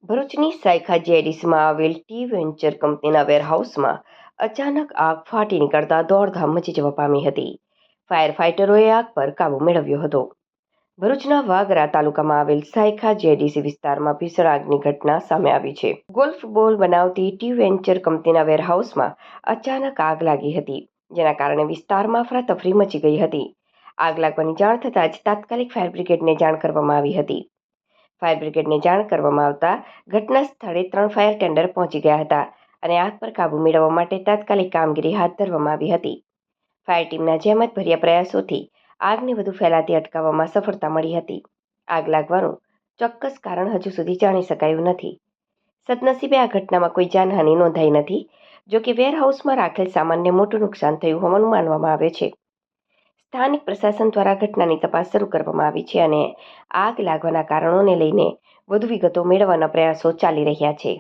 ભરૂચની સાયખા જેડીસીમાં આવેલ T venture કંપનીના વેરહાઉસમાં અચાનક આગ ફાટી નીકળતા દોડધામ મચી જવા પામી હતી. ફાયર ફાઇટરોએ આગ પર કાબૂ મેળવ્યો હતો. ભરૂચના વાગરા તાલુકામાં આવેલ સાયખા જેડીસી વિસ્તારમાં ભીષણ આગની ઘટના સામે આવી છે. ગોલ્ફ બોલ બનાવતી ટી વેન્ચર કંપનીના વેરહાઉસમાં અચાનક આગ લાગી હતી, જેના કારણે વિસ્તારમાં અફરાતફરી મચી ગઈ હતી. આગ લાગવાની જાણ થતાં જ તાત્કાલિક ફાયર બ્રિગેડને જાણ કરવામાં આવી હતી. ફાયર બ્રિગેડને જાણ કરવામાં આવતા ઘટના સ્થળે 3 ફાયર ટેન્ડર પહોંચી ગયા હતા અને આગ પર કાબૂ મેળવવા માટે તાત્કાલિક કામગીરી હાથ ધરવામાં આવી હતી. ફાયર ટીમના જહેમતભર્યા પ્રયાસોથી આગને વધુ ફેલાતી અટકાવવામાં સફળતા મળી હતી. આગ લાગવાનું ચોક્કસ કારણ હજુ સુધી જાણી શકાયું નથી. સદનસીબે આ ઘટનામાં કોઈ જાનહાનિ નોંધાઈ નથી. જોકે વેરહાઉસમાં રાખેલ સામાનને મોટું નુકસાન થયું હોવાનું માનવામાં આવે છે. સ્થાનિક પ્રશાસન દ્વારા ઘટનાની તપાસ શરૂ કરવામાં આવી છે અને આગ લાગવાના કારણોને લઈને વધુ વિગતો મેળવવાના પ્રયાસો ચાલી રહ્યા છે.